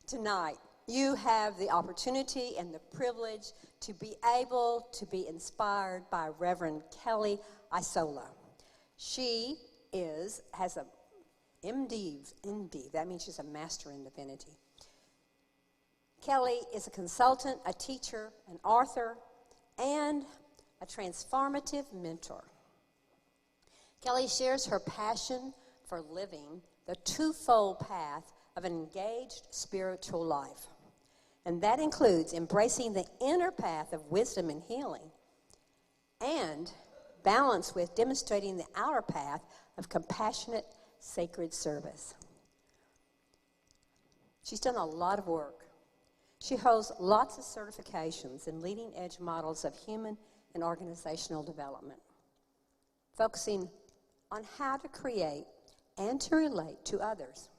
Tonight, you have the opportunity and the privilege to be able to be inspired by Reverend Kelly Isola. She has a MD, that means she's a master in divinity. Kelly is a consultant, a teacher, an author, and a transformative mentor. Kelly shares her passion for living the twofold path of an engaged spiritual life. And that includes embracing the inner path of wisdom and healing and balance with demonstrating the outer path of compassionate, sacred service. She's done a lot of work. She holds lots of certifications in leading-edge models of human and organizational development, focusing on how to create and to relate to others,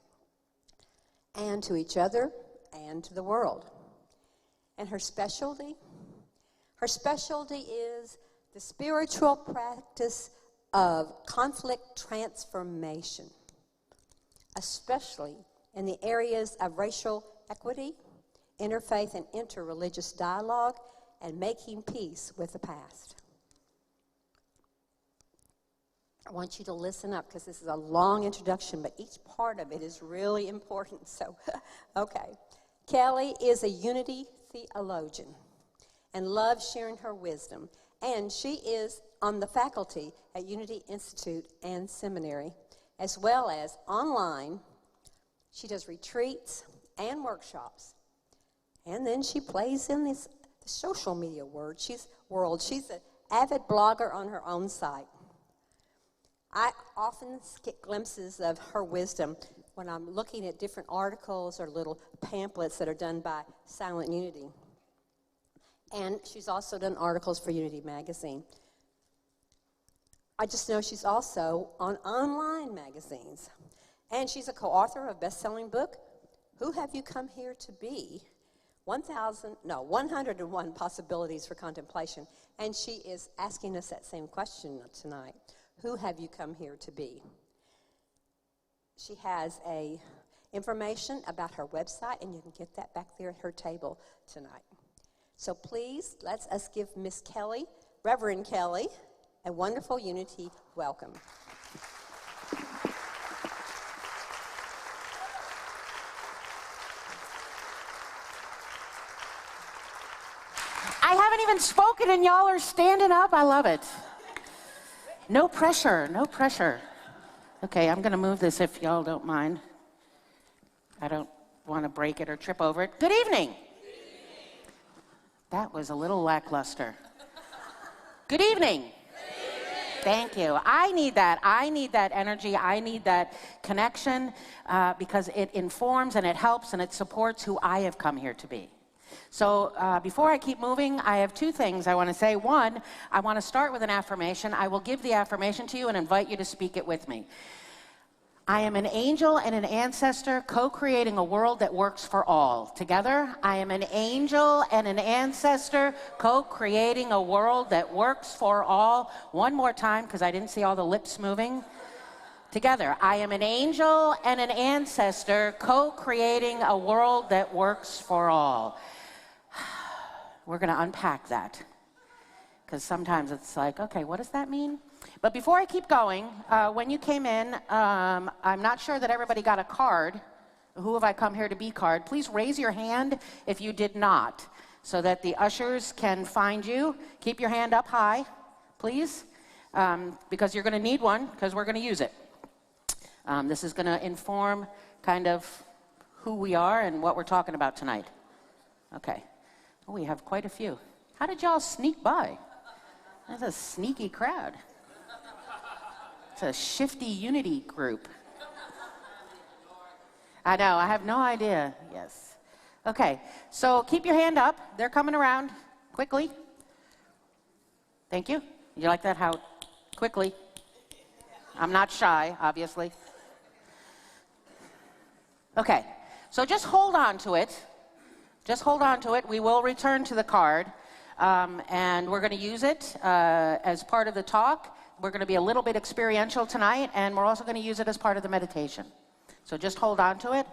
and to each other, and to the world. And her specialty is the spiritual practice of conflict transformation, especially in the areas of racial equity, interfaith and interreligious dialogue, and making peace with the past. I want you to listen up because this is a long introduction, but each part of it is really important. So, okay. Kelly is a unity theologian and loves sharing her wisdom. And she is on the faculty at Unity Institute and Seminary, as well as online. She does retreats and workshops. And then she plays in the social media world. She's an avid blogger on her own site. I often get glimpses of her wisdom when I'm looking at different articles or little pamphlets that are done by Silent Unity. And she's also done articles for Unity Magazine. I just know she's also on online magazines. And she's a co-author of a best-selling book, Who Have You Come Here to Be? 101 Possibilities for Contemplation. And she is asking us that same question tonight. Who have you come here to be? She has information about her website, and you can get that back there at her table tonight. So please, let us give Miss Kelly, Reverend Kelly, a wonderful Unity welcome. I haven't even spoken, and y'all are standing up. I love it. No pressure, no pressure. Okay, I'm going to move this if y'all don't mind. I don't want to break it or trip over it. Good evening. That was a little lackluster. Good evening. Thank you. I need that. I need that energy. I need that connection because it informs and it helps and it supports who I have come here to be. So before I keep moving, I have two things I want to say. One, I want to start with an affirmation. I will give the affirmation to you and invite you to speak it with me. I am an angel and an ancestor co-creating a world that works for all. Together, I am an angel and an ancestor co-creating a world that works for all. One more time, because I didn't see all the lips moving. Together, I am an angel and an ancestor co-creating a world that works for all. We're going to unpack that, because sometimes it's like, okay, what does that mean? But before I keep going, when you came in, I'm not sure that everybody got a card, Who Have I Come Here to Be card. Please raise your hand if you did not, so that the ushers can find you. Keep your hand up high, please, because you're going to need one, because we're going to use it. This is going to inform kind of who we are and what we're talking about tonight. Okay. Oh, we have quite a few. How did y'all sneak by? That's a sneaky crowd. It's a shifty Unity group. I know, I have no idea. Yes. Okay, so keep your hand up. They're coming around quickly. Thank you. You like that, how quickly? I'm not shy, obviously. Okay, so just hold on to it. Just hold on to it. We will return to the card, and we're going to use it as part of the talk. We're going to be a little bit experiential tonight, and we're also going to use it as part of the meditation. So just hold on to it.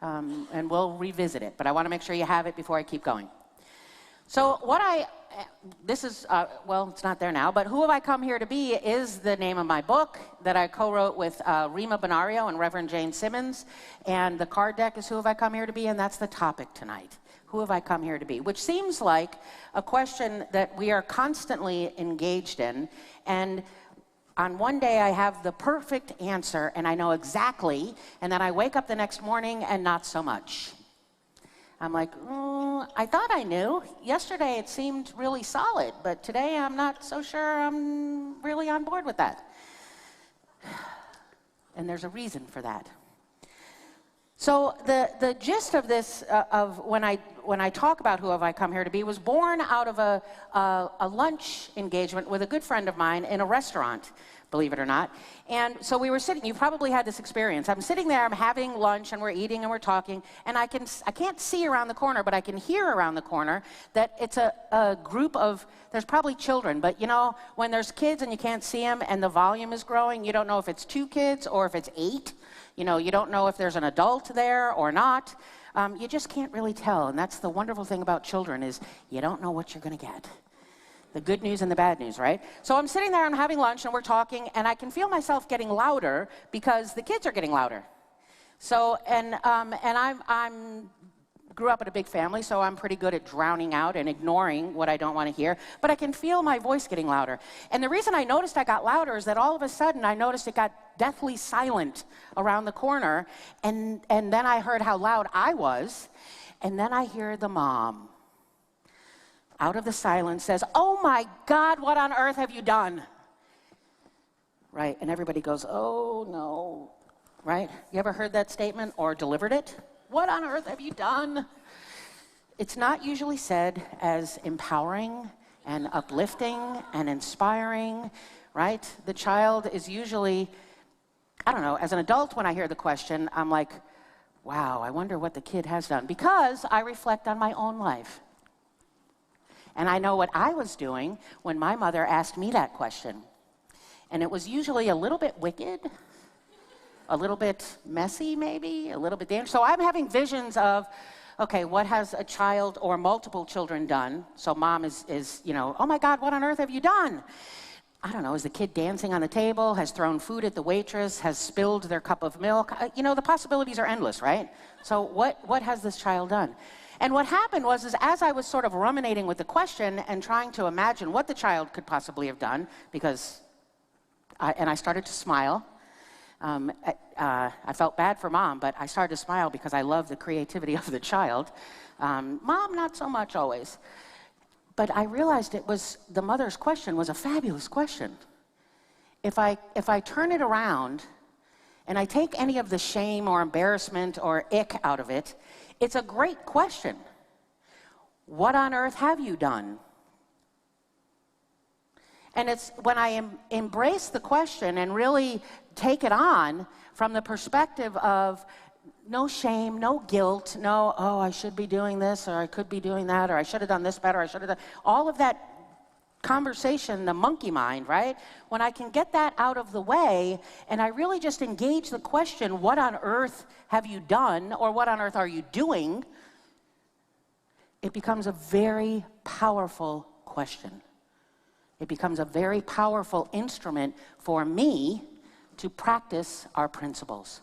and we'll revisit it. But I want to make sure you have it before I keep going. So this is, well, it's not there now, but Who Have I Come Here to Be is the name of my book that I co-wrote with Rima Benario and Reverend Jane Simmons. And the card deck is Who Have I Come Here to Be? And that's the topic tonight. Who have I come here to be? Which seems like a question that we are constantly engaged in. And on one day I have the perfect answer and I know exactly, and then I wake up the next morning and not so much. I'm like, I thought I knew. Yesterday it seemed really solid, but today I'm not so sure I'm really on board with that. And there's a reason for that. So the gist of this, of when I talk about Who Have I Come Here to Be, was born out of a lunch engagement with a good friend of mine in a restaurant, believe it or not. And so we were sitting, you probably had this experience. I'm sitting there, I'm having lunch, and we're eating and we're talking, and I can't see around the corner, but I can hear around the corner that it's a group of, there's probably children, but you know, when there's kids and you can't see them and the volume is growing, you don't know if it's 2 kids or if it's 8. You know, you don't know if there's an adult there or not. You just can't really tell, and that's the wonderful thing about children is you don't know what you're going to get. The good news and the bad news, right? So I'm sitting there, I'm having lunch, and we're talking, and I can feel myself getting louder because the kids are getting louder. So, and I'm grew up in a big family, so I'm pretty good at drowning out and ignoring what I don't want to hear, but I can feel my voice getting louder. And the reason I noticed I got louder is that all of a sudden I noticed it got deathly silent around the corner, and then I heard how loud I was, and then I hear the mom out of the silence says, "Oh my God, what on earth have you done?" Right, and everybody goes, "Oh no," right? You ever heard that statement or delivered it? What on earth have you done? It's not usually said as empowering and uplifting and inspiring, right? The child is usually, I don't know, as an adult when I hear the question, I'm like, wow, I wonder what the kid has done, because I reflect on my own life. And I know what I was doing when my mother asked me that question. And it was usually a little bit wicked, a little bit messy maybe, a little bit dangerous. So I'm having visions of, okay, what has a child or multiple children done? So mom is, you know, oh my God, what on earth have you done? I don't know, is the kid dancing on the table, has thrown food at the waitress, has spilled their cup of milk? You know, the possibilities are endless, right? So what has this child done? And what happened was, is as I was sort of ruminating with the question and trying to imagine what the child could possibly have done, because, I started to smile. I felt bad for mom, but I started to smile because I love the creativity of the child. Mom, not so much always. But I realized it was, the mother's question was a fabulous question. If I turn it around and I take any of the shame or embarrassment or ick out of it, it's a great question. What on earth have you done? And it's when I embrace the question and really take it on from the perspective of no shame, no guilt, no, oh, I should be doing this, or I could be doing that, or I should have done this better, I should have done, all of that conversation, the monkey mind, right? When I can get that out of the way, and I really just engage the question, what on earth have you done, or what on earth are you doing, it becomes a very powerful question. It becomes a very powerful instrument for me to practice our principles.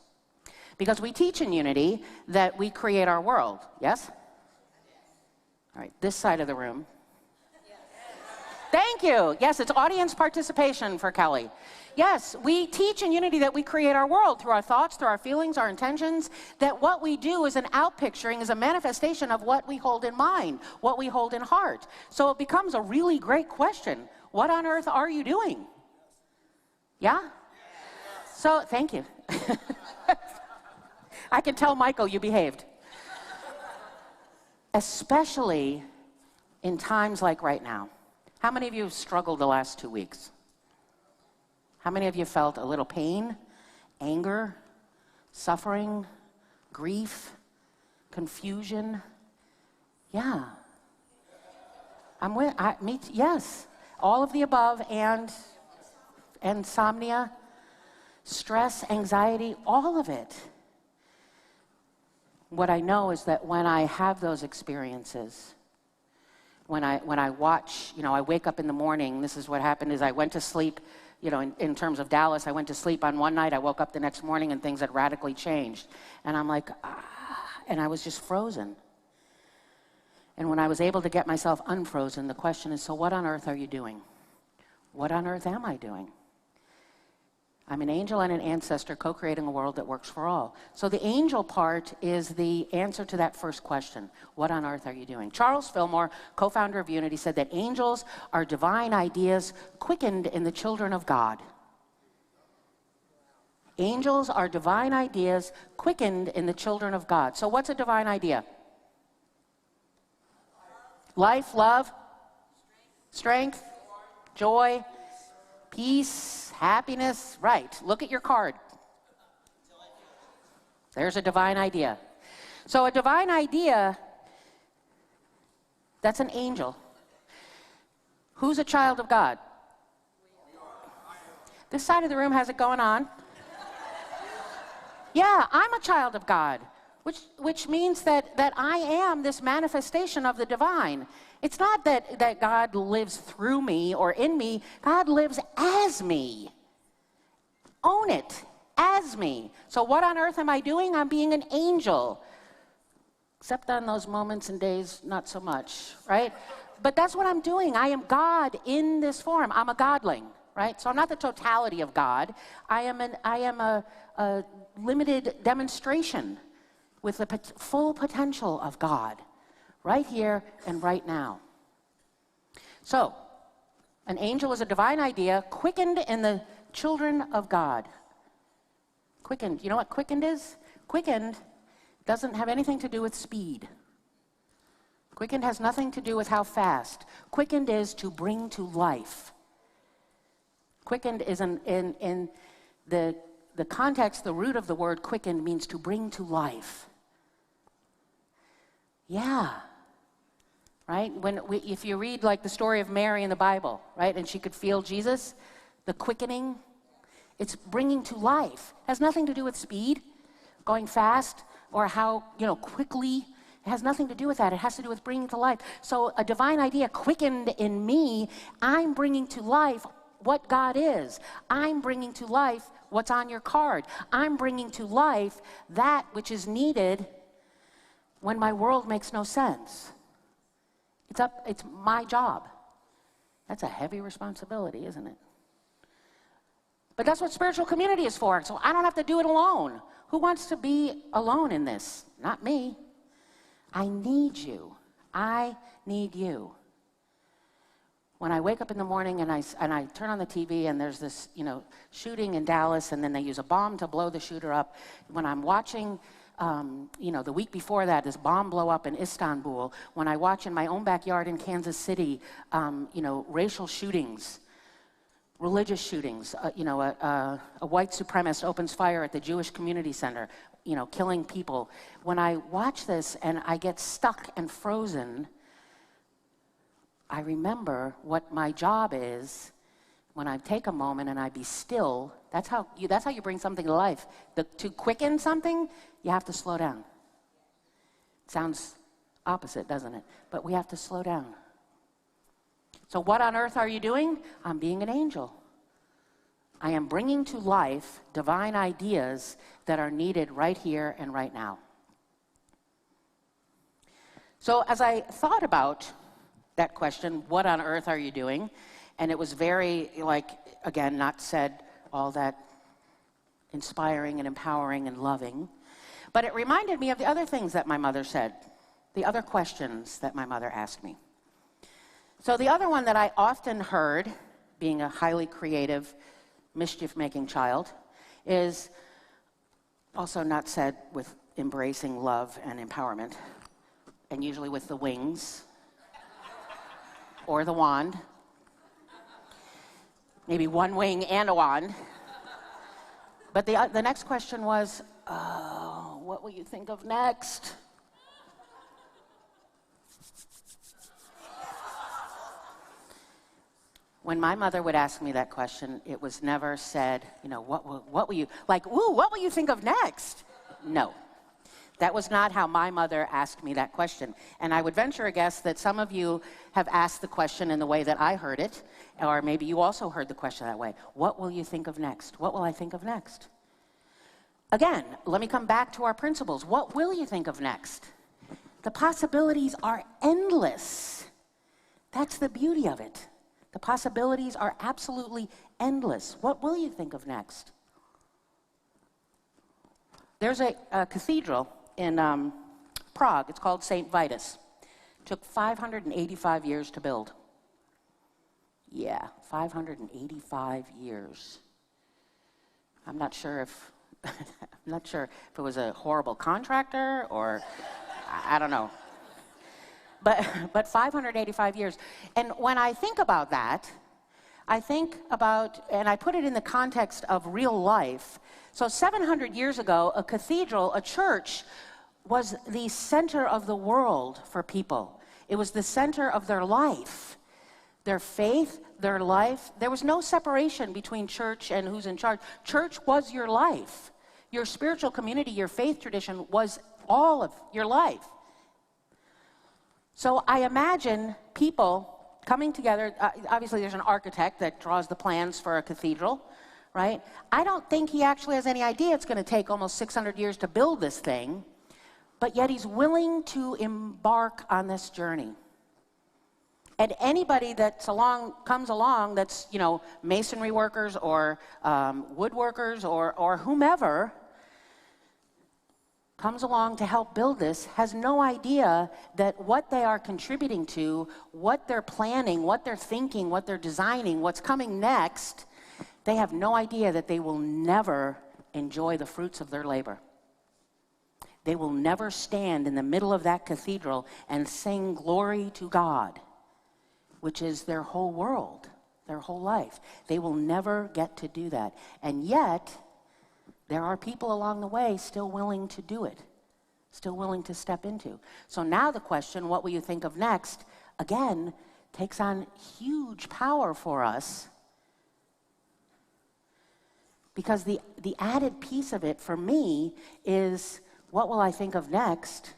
Because we teach in Unity that we create our world, yes? All right, this side of the room. Thank you. Yes, it's audience participation for Kelly. Yes, we teach in Unity that we create our world through our thoughts, through our feelings, our intentions, that what we do is an outpicturing, is a manifestation of what we hold in mind, what we hold in heart. So it becomes a really great question. What on earth are you doing? Yeah? So, thank you. I can tell Michael you behaved. Especially in times like right now. How many of you have struggled the last 2 weeks? How many of you felt a little pain, anger, suffering, grief, confusion? Yeah. Yes. All of the above, and insomnia, stress, anxiety, all of it. what I know is that when I have those experiences, when I watch, I wake up in the morning, this is what happened is I went to sleep, in terms of Dallas, I went to sleep on one night, I woke up the next morning and things had radically changed. And I'm like, and I was just frozen. And when I was able to get myself unfrozen, the question is, so what on earth are you doing? What on earth am I doing? I'm an angel and an ancestor co-creating a world that works for all. So the angel part is the answer to that first question. What on earth are you doing? Charles Fillmore, co-founder of Unity, said that angels are divine ideas quickened in the children of God. Angels are divine ideas quickened in the children of God. So what's a divine idea? Life, love, strength, joy, peace, happiness. Right. Look at your card. There's a divine idea. So a divine idea, that's an angel. Who's a child of God? This side of the room has it going on. Yeah, I'm a child of God, which means that I am this manifestation of the divine. It's not that God lives through me or in me. God lives as me. Own it, as me. So what on earth am I doing? I'm being an angel. Except on those moments and days, not so much, right? But that's what I'm doing. I am God in this form. I'm a godling, right? So I'm not the totality of God. I am a limited demonstration with the full potential of God, right here and right now. So, an angel is a divine idea quickened in the children of God. Quickened. You know what quickened is? Quickened doesn't have anything to do with speed. Quickened has nothing to do with how fast. Quickened is to bring to life. Quickened is in the context, the root of the word quickened means to bring to life. Yeah. Right? If you read like the story of Mary in the Bible, right, and she could feel Jesus, the quickening, it's bringing to life. It has nothing to do with speed, going fast, or how, quickly. It has nothing to do with that. It has to do with bringing to life. So a divine idea quickened in me, I'm bringing to life what God is. I'm bringing to life what's on your card. I'm bringing to life that which is needed when my world makes no sense. It's my job. That's a heavy responsibility, isn't it? But that's what spiritual community is for. So I don't have to do it alone. Who wants to be alone in this? Not me. I need you. I need you. When I wake up in the morning and I turn on the TV and there's this, shooting in Dallas and then they use a bomb to blow the shooter up. When I'm watching, the week before that, this bomb blow up in Istanbul. When I watch in my own backyard in Kansas City, racial shootings, religious shootings. A white supremacist opens fire at the Jewish Community Center, killing people. When I watch this and I get stuck and frozen, I remember what my job is when I take a moment and I be still. That's how you bring something to life. To quicken something, you have to slow down. Sounds opposite, doesn't it? But we have to slow down. So what on earth are you doing? I'm being an angel. I am bringing to life divine ideas that are needed right here and right now. So as I thought about that question, what on earth are you doing? And it was very, again, not said all that inspiring and empowering and loving. But it reminded me of the other things that my mother said, the other questions that my mother asked me. So the other one that I often heard, being a highly creative, mischief-making child, is also not said with embracing love and empowerment, and usually with the wings or the wand. Maybe one wing and a wand. But the next question was, what will you think of next? When my mother would ask me that question, it was never said, what will you, what will you think of next? No. That was not how my mother asked me that question. And I would venture a guess that some of you have asked the question in the way that I heard it, or maybe you also heard the question that way. What will you think of next? What will I think of next? Again, let me come back to our principles. What will you think of next? The possibilities are endless. That's the beauty of it. The possibilities are absolutely endless. What will you think of next? There's a cathedral in Prague. It's called St. Vitus. It took 585 years to build. Yeah, 585 years. I'm not sure if it was a horrible contractor or I don't know. But 585 years. And when I think about that, I think about, and I put it in the context of real life. So 700 years ago, a cathedral, a church, was the center of the world for people. It was the center of their life, their faith, their life. There was no separation between church and who's in charge. Church was your life. Your spiritual community, your faith tradition was all of your life. So I imagine people coming together. Obviously, there's an architect that draws the plans for a cathedral, right? I don't think he actually has any idea it's going to take almost 600 years to build this thing, but yet he's willing to embark on this journey. And anybody comes along that's, masonry workers or woodworkers or whomever comes along to help build this has no idea that what they are contributing to, what they're planning, what they're thinking, what they're designing, what's coming next, they have no idea that they will never enjoy the fruits of their labor. They will never stand in the middle of that cathedral and sing glory to God, which is their whole world, their whole life. They will never get to do that. And yet, there are people along the way still willing to do it, still willing to step into. So now the question, what will you think of next, again, takes on huge power for us, because the added piece of it for me is, what will I think of next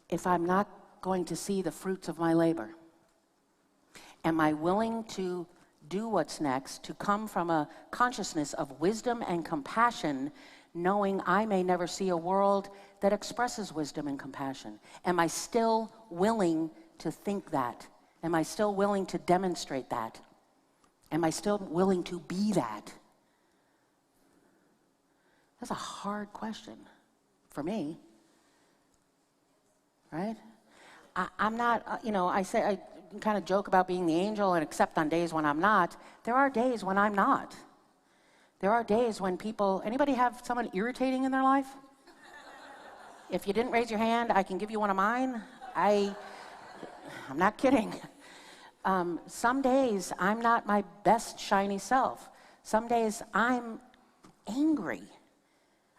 if I'm not going to see the fruits of my labor? Am I willing to do what's next, to come from a consciousness of wisdom and compassion, knowing I may never see a world that expresses wisdom and compassion? Am I still willing to think that? Am I still willing to demonstrate that? Am I still willing to be that? That's a hard question for me, right? I'm not, I kind of joke about being the angel and accept on days when I'm not. There are days when I'm not. There are days when anybody have someone irritating in their life? If you didn't raise your hand, I can give you one of mine. I'm not kidding. Some days I'm not my best shiny self. Some days I'm angry.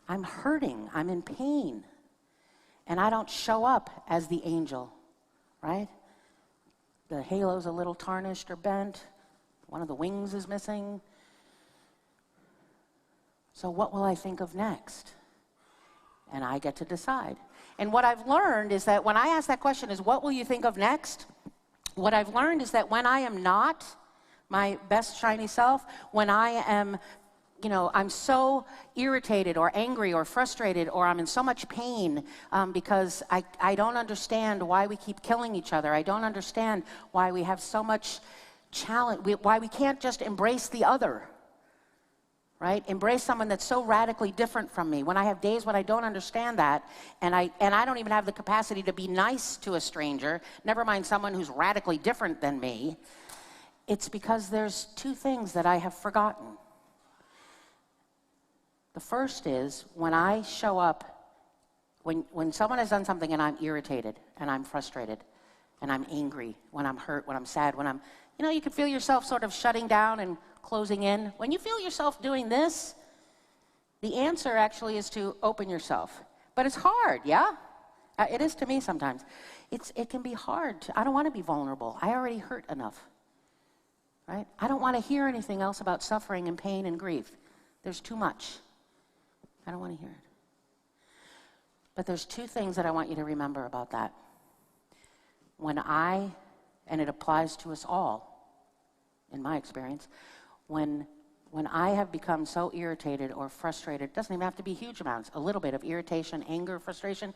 I'm hurting. I'm in pain. And I don't show up as the angel, right? The halo's a little tarnished or bent. One of the wings is missing. So what will I think of next? And I get to decide. And what I've learned is that when I ask that question is, what will you think of next? What I've learned is that when I am not my best shiny self, when I am, I'm so irritated or angry or frustrated, or I'm in so much pain because I don't understand why we keep killing each other. I don't understand why we have so much challenge, why we can't just embrace the other, right? Embrace someone that's so radically different from me. When I have days when I don't understand that, and I don't even have the capacity to be nice to a stranger, never mind someone who's radically different than me, it's because there's two things that I have forgotten. The first is when I show up, when someone has done something and I'm irritated and I'm frustrated and I'm angry, when I'm hurt, when I'm sad, when I'm, you can feel yourself sort of shutting down and closing in. When you feel yourself doing this, the answer actually is to open yourself. But it's hard, yeah? It is to me sometimes. It can be hard. I don't want to be vulnerable. I already hurt enough, right? I don't want to hear anything else about suffering and pain and grief. There's too much. I don't want to hear it. But there's two things that I want you to remember about that. And it applies to us all, in my experience, when I have become so irritated or frustrated, it doesn't even have to be huge amounts, a little bit of irritation, anger, frustration,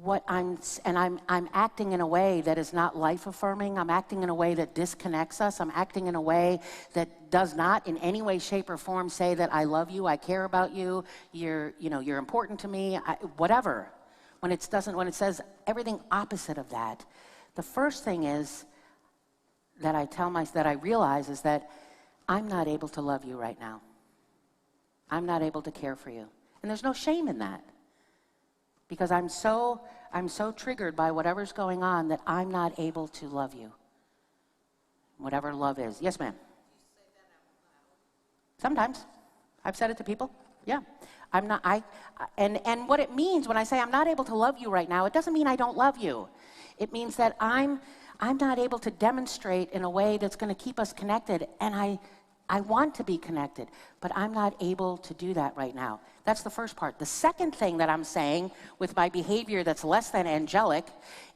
I'm acting in a way that is not life-affirming. I'm acting in a way that disconnects us. I'm acting in a way that does not in any way, shape, or form say that I love you, I care about you, you're important to me, whatever. When it says everything opposite of that, the first thing is that I realize is that I'm not able to love you right now. I'm not able to care for you. And there's no shame in that. Because I'm so triggered by whatever's going on that I'm not able to love you. Whatever love is. Yes, ma'am. Sometimes. I've said it to people. Yeah. And what it means when I say I'm not able to love you right now, it doesn't mean I don't love you. It means that I'm not able to demonstrate in a way that's going to keep us connected, and I want to be connected, but I'm not able to do that right now. That's the first part. The second thing that I'm saying with my behavior that's less than angelic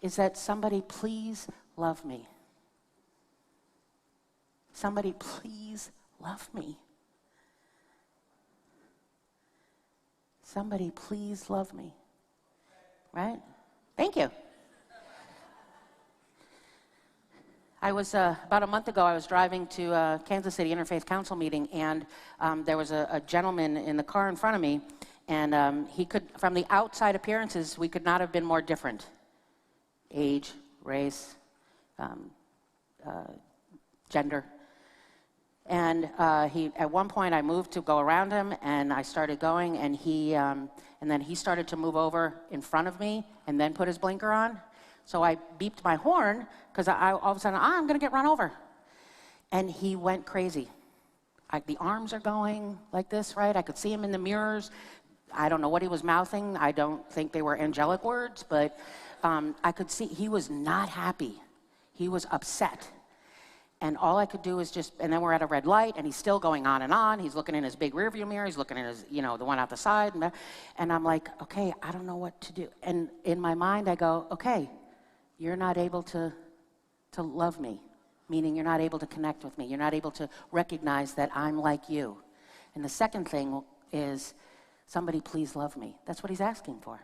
is that somebody please love me. Somebody please love me. Somebody please love me. Right? Thank you. I was, about a month ago, I was driving to Kansas City Interfaith Council meeting, and there was a gentleman in the car in front of me, and he could, from the outside appearances, we could not have been more different. Age, race, gender. And at one point, I moved to go around him, and I started going, and then he started to move over in front of me, and then put his blinker on. So I beeped my horn, because all of a sudden, I'm going to get run over. And he went crazy. The arms are going like this, right? I could see him in the mirrors. I don't know what he was mouthing. I don't think they were angelic words, but I could see he was not happy. He was upset. And all I could do is and then we're at a red light, and he's still going on and on. He's looking in his big rearview mirror. He's looking in his, the one out the side. And I'm like, okay, I don't know what to do. And in my mind, I go, okay, you're not able to love me, meaning you're not able to connect with me. You're not able to recognize that I'm like you. And the second thing is, somebody please love me. That's what he's asking for.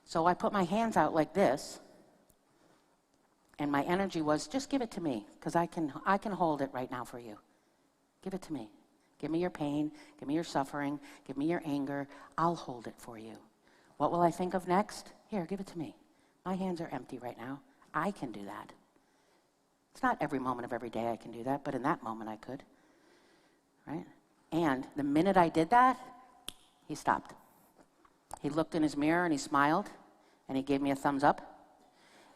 So I put my hands out like this, and my energy was, just give it to me, because I can hold it right now for you. Give it to me. Give me your pain. Give me your suffering. Give me your anger. I'll hold it for you. What will I think of next? Here, give it to me. My hands are empty right now. I can do that. It's not every moment of every day I can do that, but in that moment I could. Right? And the minute I did that, he stopped. He looked in his mirror and he smiled, and he gave me a thumbs up.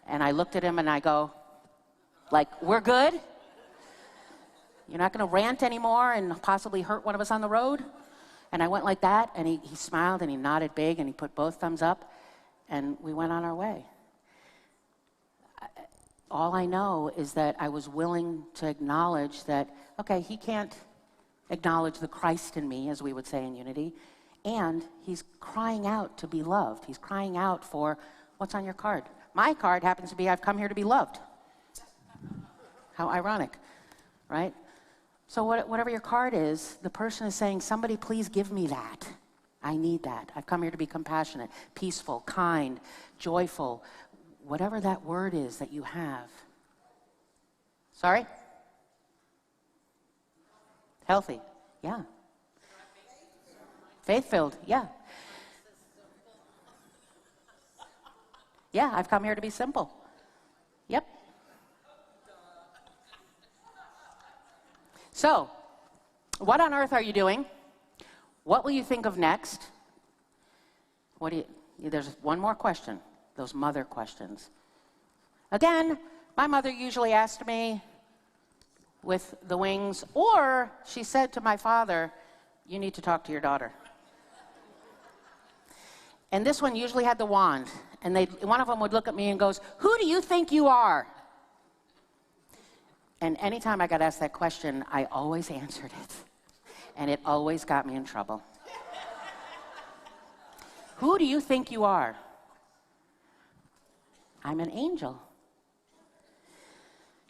And I looked at him and I go, we're good? You're not going to rant anymore and possibly hurt one of us on the road? And I went like that, and he smiled and he nodded big and he put both thumbs up, and we went on our way. All I know is that I was willing to acknowledge that, okay, he can't acknowledge the Christ in me, as we would say in Unity, and he's crying out to be loved. He's crying out for, what's on your card? My card happens to be, I've come here to be loved. How ironic, right? So whatever your card is, the person is saying, somebody please give me that. I need that. I've come here to be compassionate, peaceful, kind, joyful, whatever that word is that you have. Sorry? Healthy, yeah. Faith-filled, yeah. Yeah, I've come here to be simple. Yep. So, what on earth are you doing? What will you think of next? There's one more question, those mother questions. Again, my mother usually asked me with the wings, or she said to my father, you need to talk to your daughter. And this one usually had the wand, and one of them would look at me and goes, who do you think you are? And anytime I got asked that question, I always answered it. And it always got me in trouble. Who do you think you are? I'm an angel.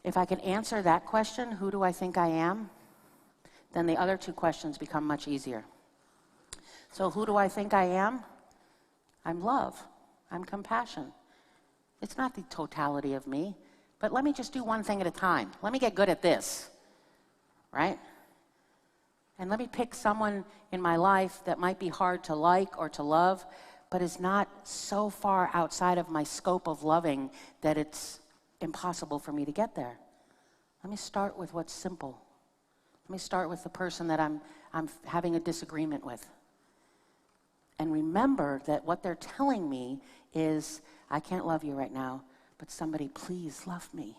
If I can answer that question, who do I think I am? Then the other two questions become much easier. So who do I think I am? I'm love. I'm compassion. It's not the totality of me, but let me just do one thing at a time. Let me get good at this, right? And let me pick someone in my life that might be hard to like or to love, but is not so far outside of my scope of loving that it's impossible for me to get there. Let me start with what's simple. Let me start with the person that I'm having a disagreement with. And remember that what they're telling me is, I can't love you right now, but somebody please love me.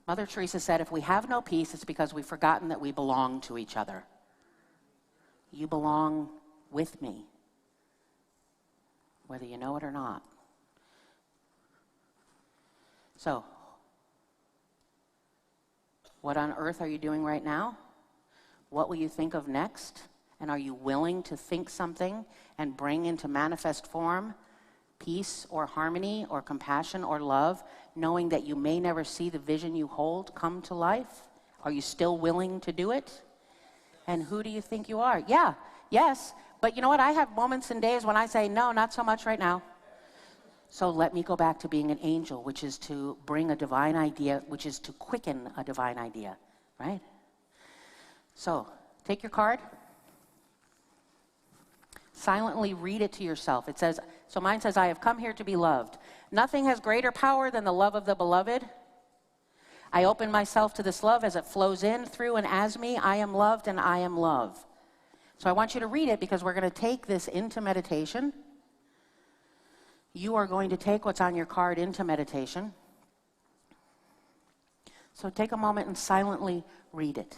Mother Teresa said, if we have no peace, it's because we've forgotten that we belong to each other. You belong with me, whether you know it or not. So, what on earth are you doing right now? What will you think of next? And are you willing to think something and bring into manifest form peace or harmony or compassion or love, knowing that you may never see the vision you hold come to life? Are you still willing to do it? And who do you think you are? Yeah, yes, but you know what? I have moments and days when I say, no, not so much right now. So let me go back to being an angel, which is to bring a divine idea, which is to quicken a divine idea, right? So take your card. Silently read it to yourself. It says, so mine says, I have come here to be loved. Nothing has greater power than the love of the beloved. I open myself to this love as it flows in, through, and as me. I am loved and I am love. So I want you to read it because we're going to take this into meditation. You are going to take what's on your card into meditation. So take a moment and silently read it.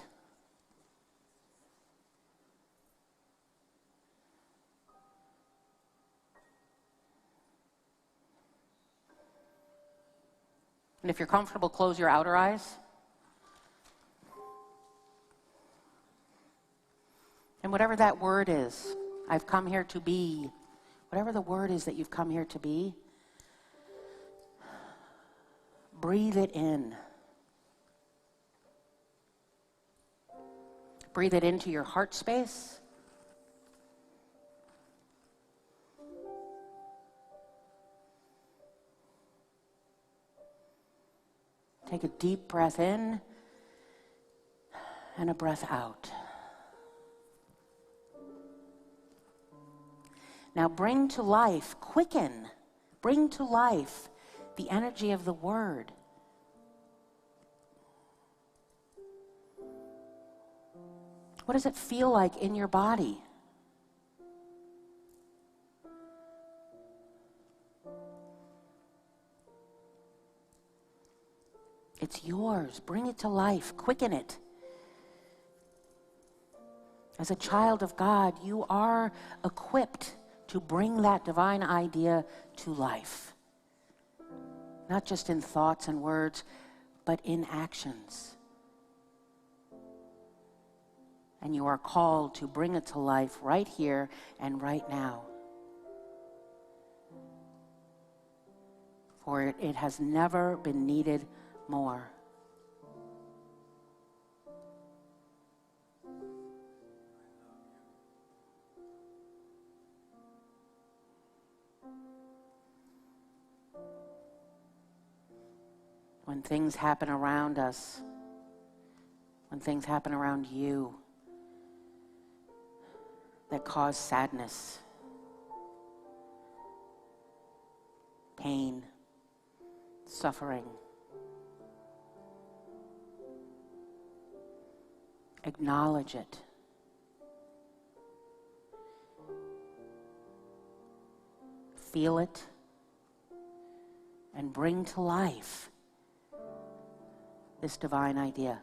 And if you're comfortable, close your outer eyes. And whatever that word is, I've come here to be, whatever the word is that you've come here to be, breathe it in. Breathe it into your heart space. Take a deep breath in and a breath out. Now bring to life, quicken, bring to life the energy of the word. What does it feel like in your body? It's yours. Bring it to life. Quicken it. As a child of God, you are equipped to bring that divine idea to life. Not just in thoughts and words, but in actions. And you are called to bring it to life right here and right now. For it has never been needed more. When things happen around us, when things happen around you that cause sadness, pain, suffering, acknowledge it. Feel it and bring to life this divine idea.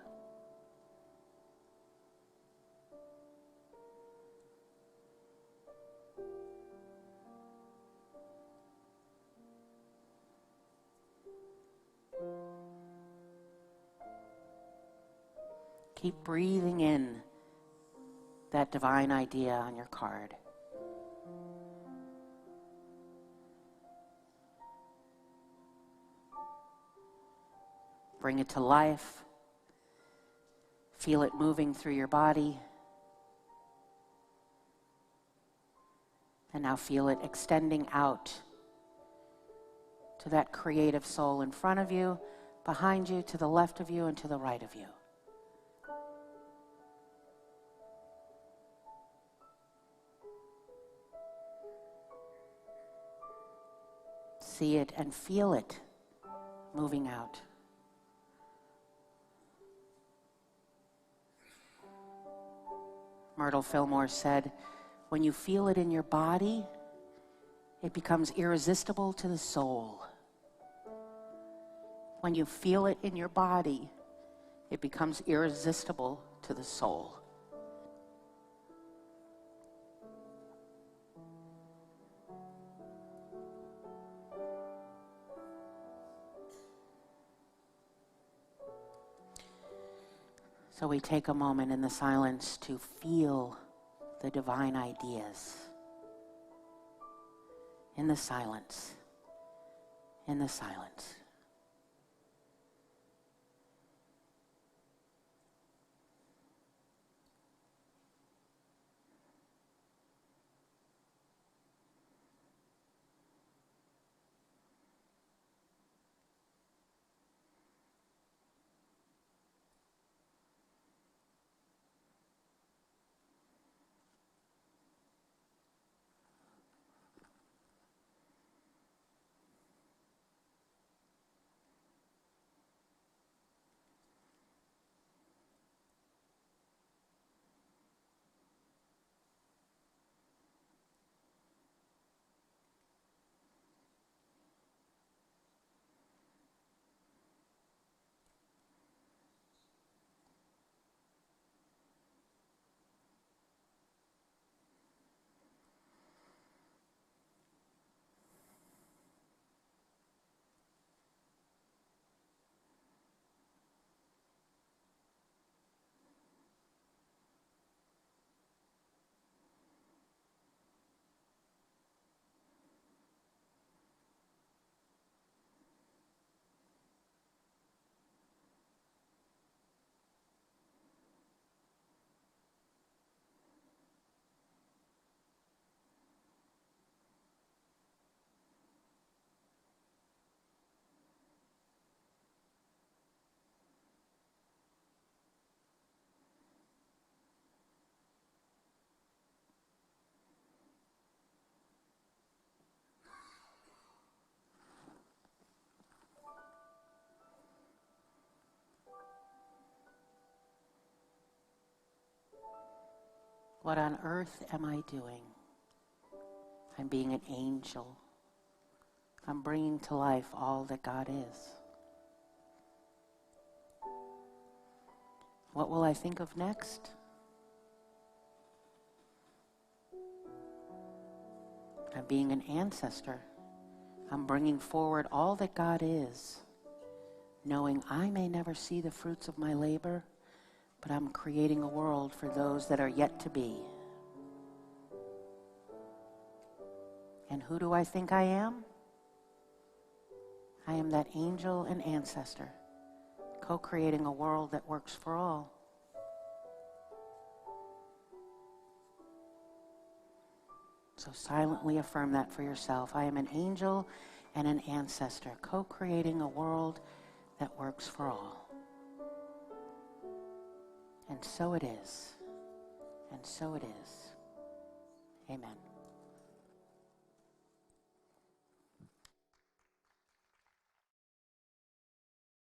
Keep breathing in that divine idea on your card. Bring it to life. Feel it moving through your body. And now feel it extending out to that creative soul in front of you, behind you, to the left of you, and to the right of you. See it and feel it moving out. Myrtle Fillmore said, when you feel it in your body, it becomes irresistible to the soul. When you feel it in your body, it becomes irresistible to the soul. So we take a moment in the silence to feel the divine ideas. In the silence. In the silence. What on earth am I doing? I'm being an angel. I'm bringing to life all that God is. What will I think of next? I'm being an ancestor. I'm bringing forward all that God is, knowing I may never see the fruits of my labor, but I'm creating a world for those that are yet to be. And who do I think I am? I am that angel and ancestor, co-creating a world that works for all. So silently affirm that for yourself. I am an angel and an ancestor, co-creating a world that works for all. And so it is. And so it is. Amen.